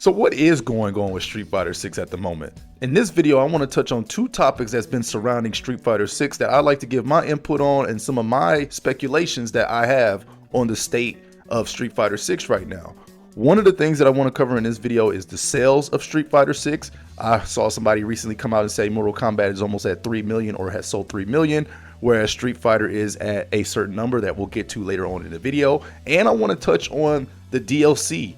So what is going on with Street Fighter 6 at the moment? In this video, I want to touch on two topics that's been surrounding Street Fighter 6 that I like to give my input on and some of my speculations that I have on the state of Street Fighter 6 right now. One of the things that I want to cover in this video is the sales of Street Fighter 6. I saw somebody recently come out and say Mortal Kombat is almost at 3 million or has sold 3 million, whereas Street Fighter is at a certain number that we'll get to later on in the video. And I want to touch on the DLC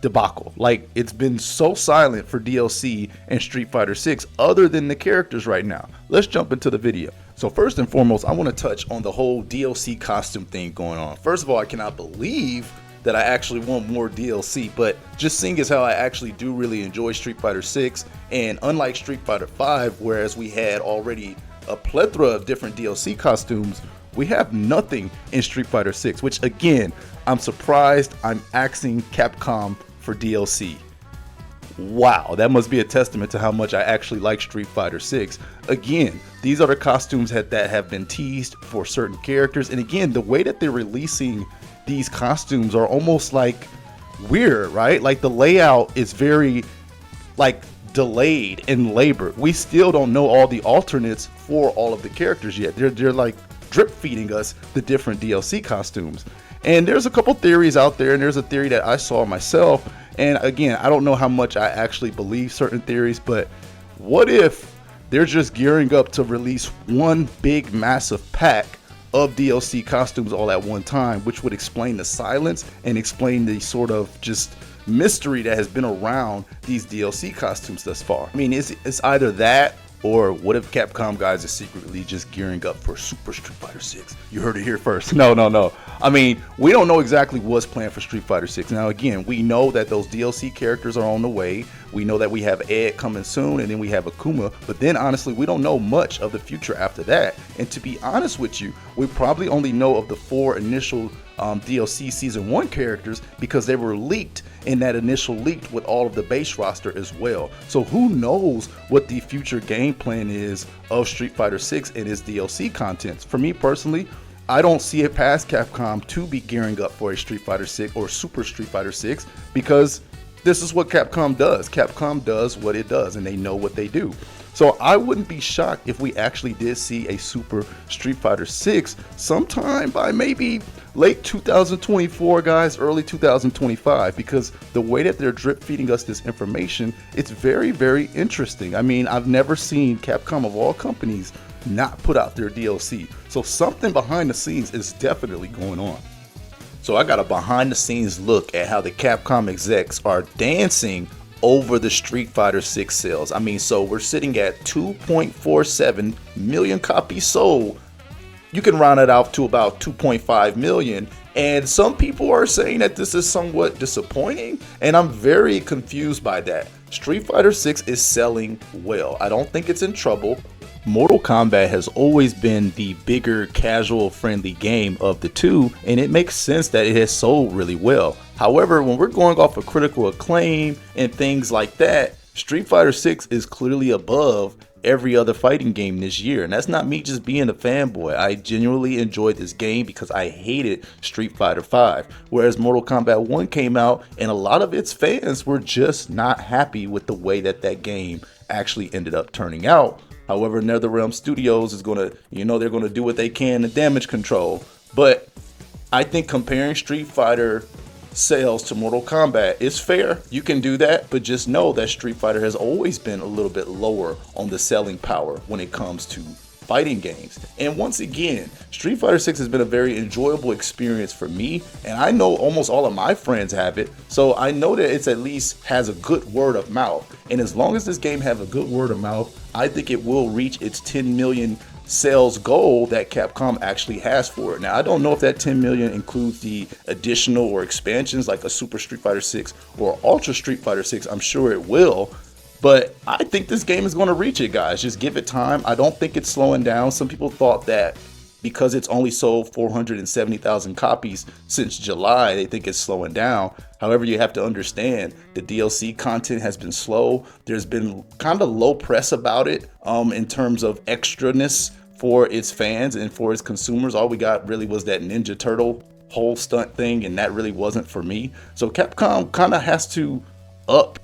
debacle. Like, it's been so silent for DLC and Street Fighter 6 other than the characters right now. Let's jump into the video. So first and foremost, I want to touch on the whole DLC costume thing going on. First of all, I cannot believe that I actually want more DLC, but just seeing as how I actually do really enjoy Street Fighter 6, and unlike Street Fighter 5, whereas we had already a plethora of different DLC costumes, we have nothing in Street Fighter 6, which again, I'm surprised I'm asking Capcom for DLC. Wow, that must be a testament to how much I actually like Street Fighter 6. Again, these are the costumes that have been teased for certain characters, and again, the way that they're releasing these costumes are almost like weird, right? Like the layout is very like delayed and labored. We still don't know all the alternates for all of the characters yet. They're like drip feeding us the different DLC costumes. And there's a couple theories out there, and there's a theory that I saw myself. And again, I don't know how much I actually believe certain theories, but what if they're just gearing up to release one big massive pack of DLC costumes all at one time, which would explain the silence and explain the sort of just mystery that has been around these DLC costumes thus far. I mean, it's either that, or what if Capcom guys are secretly just gearing up for Super Street Fighter 6? You heard it here first. No. I mean, we don't know exactly what's planned for Street Fighter 6. Now, again, we know that those DLC characters are on the way. We know that we have Ed coming soon, and then we have Akuma. But then, honestly, we don't know much of the future after that. And to be honest with you, we probably only know of the 4 initial DLC Season 1 characters because they were leaked in that initial leak with all of the base roster as well. So who knows what the future game plan is of Street Fighter 6 and its DLC contents. For me personally, I don't see it past Capcom to be gearing up for a Street Fighter 6 or Super Street Fighter 6 because this is what Capcom does. Capcom does what it does, and they know what they do. So I wouldn't be shocked if we actually did see a Super Street Fighter 6 sometime by maybe late 2024, guys, early 2025, because the way that they're drip feeding us this information, it's very, very interesting. I mean, I've never seen Capcom of all companies not put out their DLC. So something behind the scenes is definitely going on. So I got a behind the scenes look at how the Capcom execs are dancing over the Street Fighter 6 sales. I mean, so we're sitting at 2.47 million copies sold. You can round it out to about 2.5 million. And some people are saying that this is somewhat disappointing, and I'm very confused by that. Street Fighter 6 is selling well. I don't think it's in trouble. Mortal Kombat has always been the bigger, casual, friendly game of the two, and it makes sense that it has sold really well. However, when we're going off of critical acclaim and things like that, Street Fighter 6 is clearly above every other fighting game this year. And that's not me just being a fanboy. I genuinely enjoyed this game because I hated Street Fighter 5. Whereas Mortal Kombat 1 came out, and a lot of its fans were just not happy with the way that that game actually ended up turning out. However, NetherRealm Studios is going to, they're going to do what they can to damage control. But I think comparing Street Fighter sales to Mortal Kombat is fair. You can do that, but just know that Street Fighter has always been a little bit lower on the selling power when it comes to fighting games. And once again, Street Fighter 6 has been a very enjoyable experience for me, and I know almost all of my friends have it, so I know that it's at least has a good word of mouth. And as long as this game have a good word of mouth, I think it will reach its 10 million sales goal that Capcom actually has for it. Now, I don't know if that 10 million includes the additional or expansions like a Super Street Fighter 6 or Ultra Street Fighter 6. I'm sure it will. But I think this game is going to reach it, guys. Just give it time. I don't think it's slowing down. Some people thought that because it's only sold 470,000 copies since July, they think it's slowing down. However, you have to understand the DLC content has been slow. There's been kind of low press about it in terms of extraness for its fans and for its consumers. All we got really was that Ninja Turtle whole stunt thing, and that really wasn't for me. So Capcom kind of has to up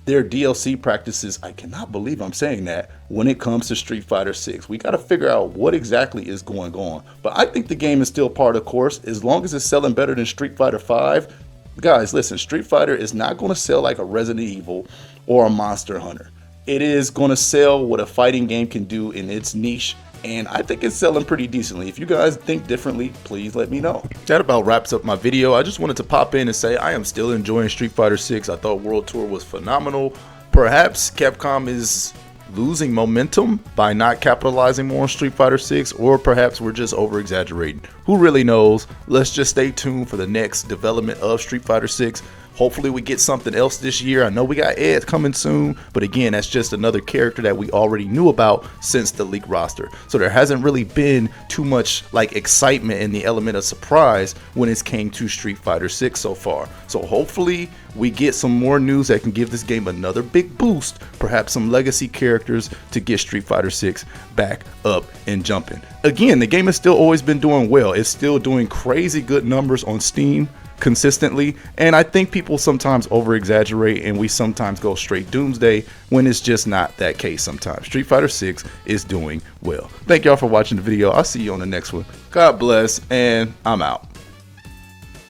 their DLC practices. I cannot believe I'm saying that when it comes to Street Fighter 6. We got to figure out what exactly is going on. But I think the game is still part of the course as long as it's selling better than Street Fighter 5. Guys, listen, Street Fighter is not going to sell like a Resident Evil or a Monster Hunter. It is going to sell what a fighting game can do in its niche, and I think it's selling pretty decently. If you guys think differently, please let me know. That about wraps up my video. I just wanted to pop in and say I am still enjoying Street Fighter 6. I thought World Tour was phenomenal. Perhaps Capcom is losing momentum by not capitalizing more on Street Fighter 6, or perhaps we're just over exaggerating. Who really knows? Let's just stay tuned for the next development of Street Fighter 6. Hopefully we get something else this year. I know we got Ed coming soon, but again, that's just another character that we already knew about since the leaked roster. So there hasn't really been too much like excitement in the element of surprise when it came to Street Fighter 6 so far. So hopefully we get some more news that can give this game another big boost, perhaps some legacy characters to get Street Fighter 6 back up and jumping. Again, the game has still always been doing well. It's still doing crazy good numbers on Steam consistently, and I think people sometimes over exaggerate and we sometimes go straight doomsday when it's just not that case sometimes. Street Fighter 6 is doing well. Thank y'all for watching the video. I'll see you on the next one. God bless, and I'm out.